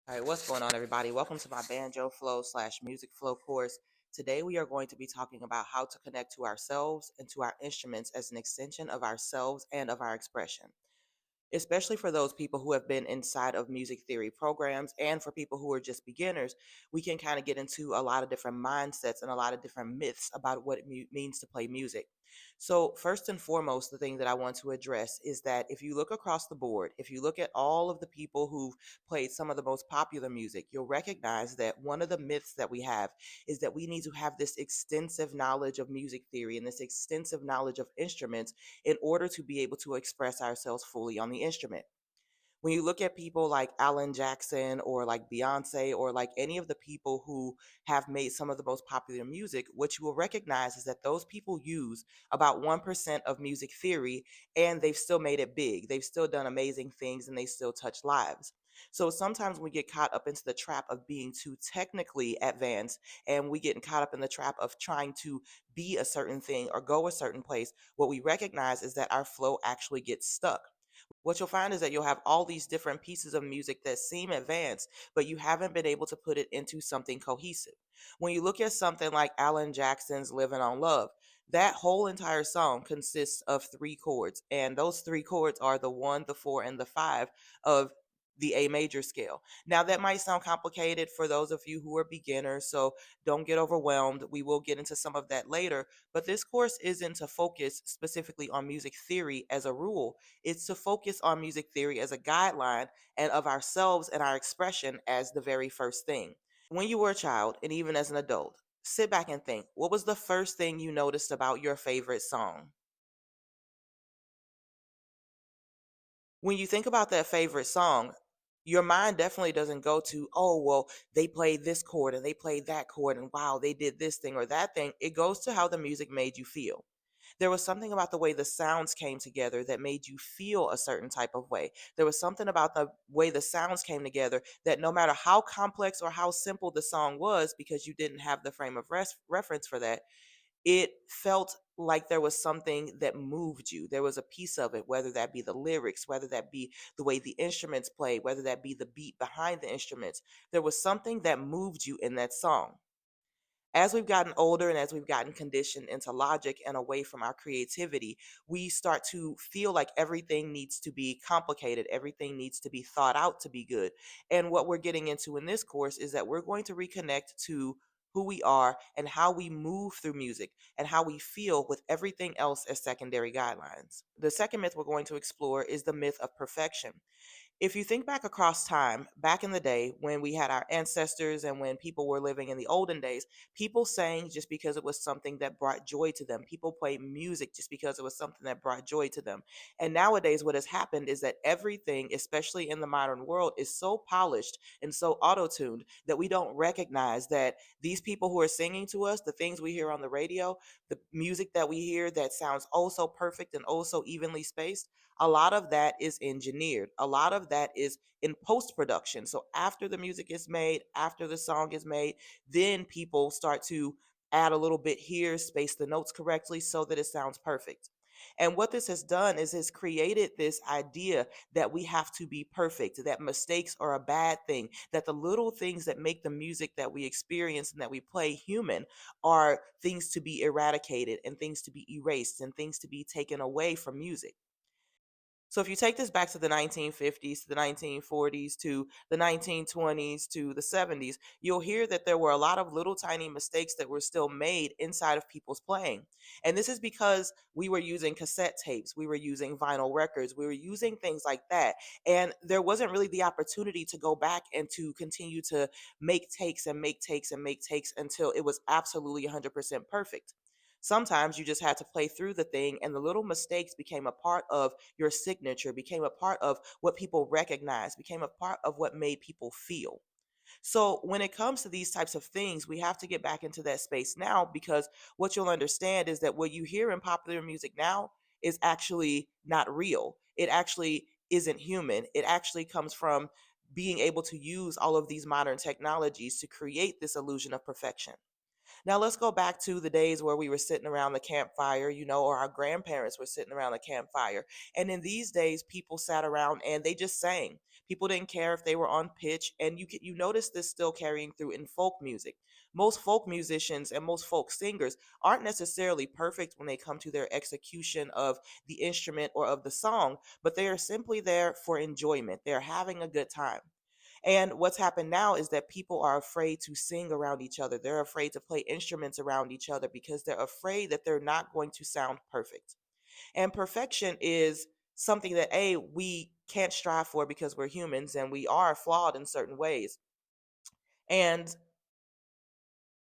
All right, what's going on, everybody? Welcome to my banjo flow slash music flow course. Today, we are going to be talking about how to connect to ourselves and to our instruments as an extension of ourselves and of our expression, especially for those people who have been inside of music theory programs and for people who are just beginners. We can kind of get into a lot of different mindsets and a lot of different myths about what it means to play music. So, first and foremost, the thing that I want to address is that if you look across the board, if you look at all of the people who've played some of the most popular music, you'll recognize that one of the myths that we have is that we need to have this extensive knowledge of music theory and this extensive knowledge of instruments in order to be able to express ourselves fully on the instrument. When you look at people like Alan Jackson or like Beyonce or like any of the people who have made some of the most popular music, what you will recognize is that those people use about 1% of music theory and they've still made it big. They've still done amazing things and they still touch lives. So sometimes we get caught up into the trap of being too technically advanced and we get caught up in the trap of trying to be a certain thing or go a certain place. What we recognize is that our flow actually gets stuck. What you'll find is that you'll have all these different pieces of music that seem advanced, but you haven't been able to put it into something cohesive. When you look at something like Alan Jackson's Living on Love, that whole entire song consists of three chords, and those three chords are the one, the four, and the five of the A major scale. Now, that might sound complicated for those of you who are beginners, so don't get overwhelmed. We will get into some of that later, but this course isn't to focus specifically on music theory as a rule. It's to focus on music theory as a guideline and of ourselves and our expression as the very first thing. When you were a child and even as an adult, sit back and think, what was the first thing you noticed about your favorite song? When you think about that favorite song, your mind definitely doesn't go to, oh, well, they played this chord and they played that chord and wow, they did this thing or that thing. It goes to how the music made you feel. There was something about the way the sounds came together that made you feel a certain type of way. There was something about the way the sounds came together that no matter how complex or how simple the song was, because you didn't have the frame of reference for that, it felt like there was something that moved you. There was a piece of it, whether that be the lyrics, whether that be the way the instruments played, whether that be the beat behind the instruments. There was something that moved you in that song. As we've gotten older and as we've gotten conditioned into logic and away from our creativity, we start to feel like everything needs to be complicated, everything needs to be thought out to be good. And what we're getting into in this course is that we're going to reconnect to who we are and how we move through music and how we feel with everything else as secondary guidelines. The second myth we're going to explore is the myth of perfection. If you think back across time, back in the day when we had our ancestors and when people were living in the olden days, people sang just because it was something that brought joy to them. People played music just because it was something that brought joy to them. And nowadays, what has happened is that everything, especially in the modern world, is so polished and so auto tuned that we don't recognize that these people who are singing to us, the things we hear on the radio, the music that we hear that sounds oh so perfect and oh so evenly spaced, a lot of that is engineered. A lot of that is in post production. So after the music is made, after the song is made, then people start to add a little bit here, space the notes correctly so that it sounds perfect. And what this has done is has created this idea that we have to be perfect, that mistakes are a bad thing, that the little things that make the music that we experience and that we play human are things to be eradicated and things to be erased and things to be taken away from music. So if you take this back to the 1950s, to the 1940s, to the 1920s, to the 70s, you'll hear that there were a lot of little tiny mistakes that were still made inside of people's playing. And this is because we were using cassette tapes, we were using vinyl records, we were using things like that. And there wasn't really the opportunity to go back and to continue to make takes and make takes and make takes until it was absolutely 100% perfect. Sometimes you just had to play through the thing, and the little mistakes became a part of your signature, became a part of what people recognized, became a part of what made people feel. So when it comes to these types of things, we have to get back into that space now because what you'll understand is that what you hear in popular music now is actually not real. It actually isn't human. It actually comes from being able to use all of these modern technologies to create this illusion of perfection. Now let's go back to the days where we were sitting around the campfire, or our grandparents were sitting around the campfire. And in these days, people sat around and they just sang. People didn't care if they were on pitch, and you notice this still carrying through in folk music. Most folk musicians and most folk singers aren't necessarily perfect when they come to their execution of the instrument or of the song, but they are simply there for enjoyment. They're having a good time. And what's happened now is that people are afraid to sing around each other. They're afraid to play instruments around each other because they're afraid that they're not going to sound perfect. And perfection is something that, A, we can't strive for because we're humans and we are flawed in certain ways. And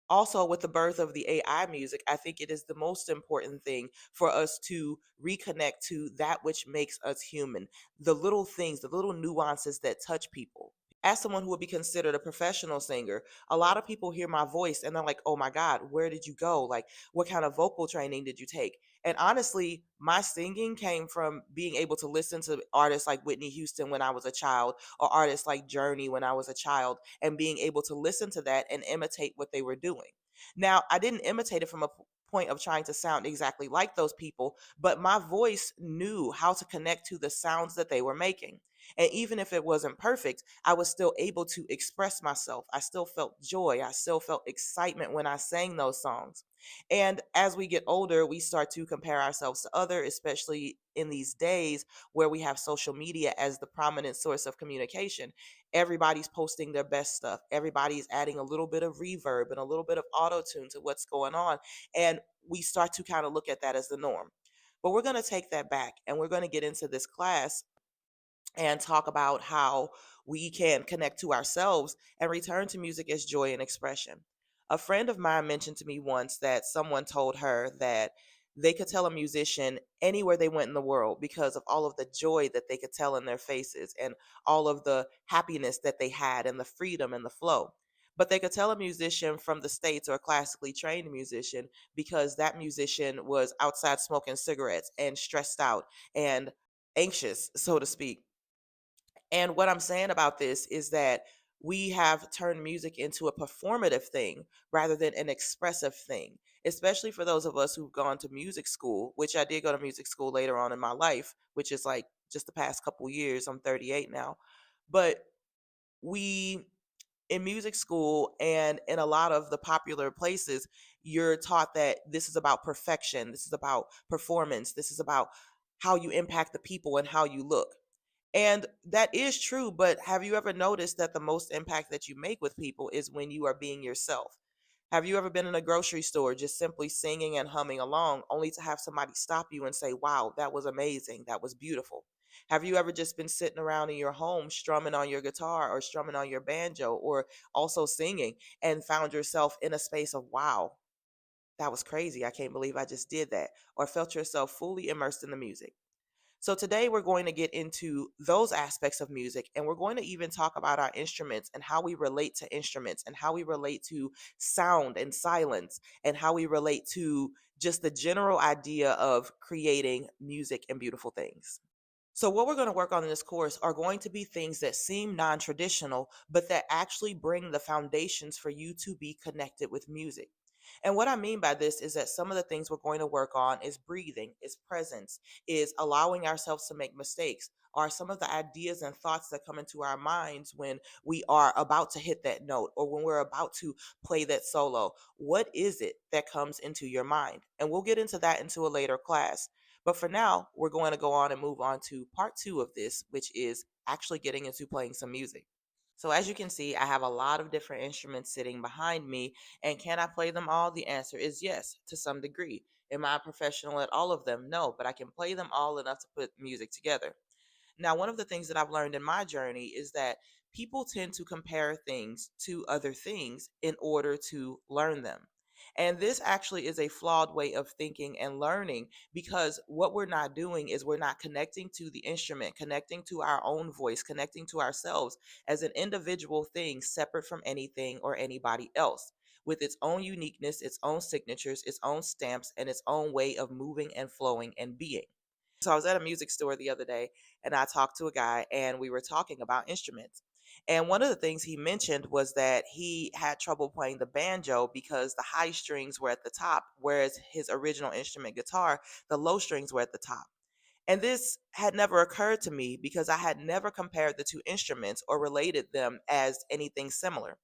also, with the birth of the AI music, I think it is the most important thing for us to reconnect to that which makes us human, the little things, the little nuances that touch people. As someone who would be considered a professional singer, a lot of people hear my voice and they're like, oh my God, where did you go? Like, what kind of vocal training did you take? And honestly, my singing came from being able to listen to artists like Whitney Houston when I was a child, or artists like Journey when I was a child, and being able to listen to that and imitate what they were doing. Now, I didn't imitate it from a point of trying to sound exactly like those people, but my voice knew how to connect to the sounds that they were making. And even if it wasn't perfect, I was still able to express myself. I still felt joy. I still felt excitement when I sang those songs. And as we get older, we start to compare ourselves to others, especially in these days where we have social media as the prominent source of communication. Everybody's posting their best stuff. Everybody's adding a little bit of reverb and a little bit of auto tune to what's going on. And we start to kind of look at that as the norm. But we're going to take that back and we're going to get into this class and talk about how we can connect to ourselves and return to music as joy and expression. A friend of mine mentioned to me once that someone told her that they could tell a musician anywhere they went in the world because of all of the joy that they could tell in their faces and all of the happiness that they had and the freedom and the flow. But they could tell a musician from the States or a classically trained musician because that musician was outside smoking cigarettes and stressed out and anxious, so to speak. And what I'm saying about this is that we have turned music into a performative thing rather than an expressive thing, especially for those of us who've gone to music school, which I did go to music school later on in my life, which is like just the past couple years. I'm 38 now. But we, in music school and in a lot of the popular places, you're taught that this is about perfection, this is about performance, this is about how you impact the people and how you look. And that is true, but have you ever noticed that the most impact that you make with people is when you are being yourself? Have you ever been in a grocery store just simply singing and humming along only to have somebody stop you and say, wow, that was amazing, that was beautiful? Have you ever just been sitting around in your home strumming on your guitar or strumming on your banjo or also singing and found yourself in a space of, wow, that was crazy, I can't believe I just did that, or felt yourself fully immersed in the music? So today we're going to get into those aspects of music, and we're going to even talk about our instruments and how we relate to instruments and how we relate to sound and silence and how we relate to just the general idea of creating music and beautiful things. So, what we're going to work on in this course are going to be things that seem non traditional, but that actually bring the foundations for you to be connected with music. And what I mean by this is that some of the things we're going to work on is breathing, is presence, is allowing ourselves to make mistakes, are some of the ideas and thoughts that come into our minds when we are about to hit that note or when we're about to play that solo. What is it that comes into your mind? And we'll get into that into a later class. But for now, we're going to go on and move on to part two of this, which is actually getting into playing some music. So as you can see, I have a lot of different instruments sitting behind me, and can I play them all? The answer is yes, to some degree. Am I a professional at all of them? No, but I can play them all enough to put music together. Now, one of the things that I've learned in my journey is that people tend to compare things to other things in order to learn them. And this actually is a flawed way of thinking and learning, because what we're not doing is we're not connecting to the instrument, connecting to our own voice, connecting to ourselves as an individual thing separate from anything or anybody else, with its own uniqueness, its own signatures, its own stamps, and its own way of moving and flowing and being. So I was at a music store the other day and I talked to a guy and we were talking about instruments. And one of the things he mentioned was that he had trouble playing the banjo because the high strings were at the top, whereas his original instrument guitar, the low strings were at the top. And this had never occurred to me because I had never compared the two instruments or related them as anything similar.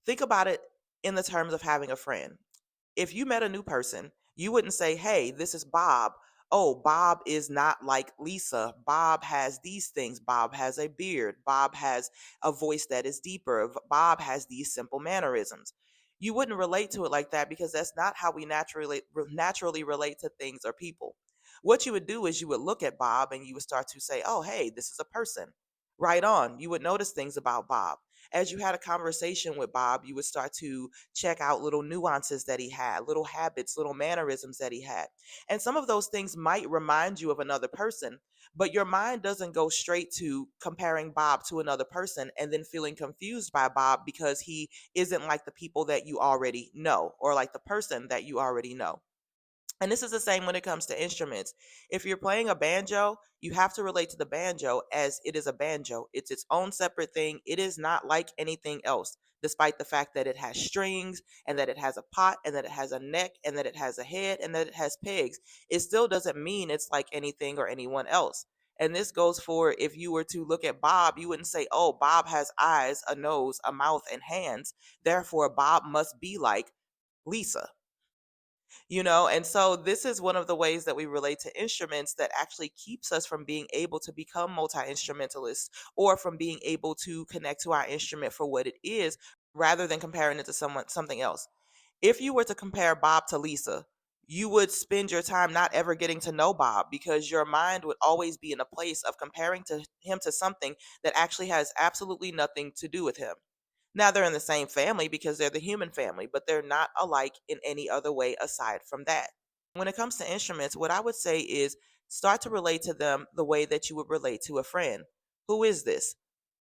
Think about it in the terms of having a friend. If you met a new person, you wouldn't say, "Hey, this is Bob. Oh, Bob is not like Lisa. Bob has these things. Bob has a beard. Bob has a voice that is deeper. Bob has these simple mannerisms." You wouldn't relate to it like that because that's not how we naturally relate to things or people. What you would do is you would look at Bob and you would start to say, "Oh, hey, this is a person." Right on. You would notice things about Bob. As you had a conversation with Bob, you would start to check out little nuances that he had, little habits, little mannerisms that he had. And some of those things might remind you of another person, but your mind doesn't go straight to comparing Bob to another person and then feeling confused by Bob because he isn't like the people that you already know or like the person that you already know. And this is the same when it comes to instruments. If you're playing a banjo, you have to relate to the banjo as it is a banjo. It's its own separate thing. It is not like anything else, despite the fact that it has strings and that it has a pot and that it has a neck and that it has a head and that it has pegs. It still doesn't mean it's like anything or anyone else. And this goes for if you were to look at Bob, you wouldn't say, "Oh, Bob has eyes, a nose, a mouth, and hands. Therefore, Bob must be like Lisa." And so this is one of the ways that we relate to instruments that actually keeps us from being able to become multi-instrumentalists or from being able to connect to our instrument for what it is rather than comparing it to something else. If you were to compare Bob to Lisa, you would spend your time not ever getting to know Bob because your mind would always be in a place of comparing to him to something that actually has absolutely nothing to do with him. Now they're in the same family because they're the human family, but they're not alike in any other way aside from that. When it comes to instruments, what I would say is start to relate to them the way that you would relate to a friend. Who is this?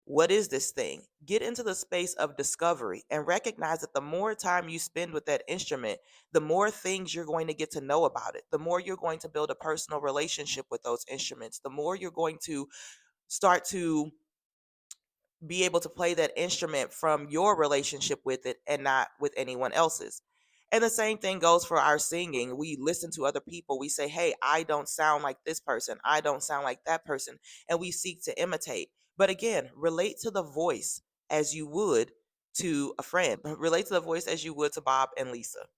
What is this thing? Get into the space of discovery and recognize that the more time you spend with that instrument, the more things you're going to get to know about it. The more you're going to build a personal relationship with those instruments. The more you're going to start to be able to play that instrument from your relationship with it and not with anyone else's. And the same thing goes for our singing. We listen to other people. We say, "Hey, I don't sound like this person. I don't sound like that person." And we seek to imitate. But again, relate to the voice as you would to a friend. Relate to the voice as you would to Bob and Lisa.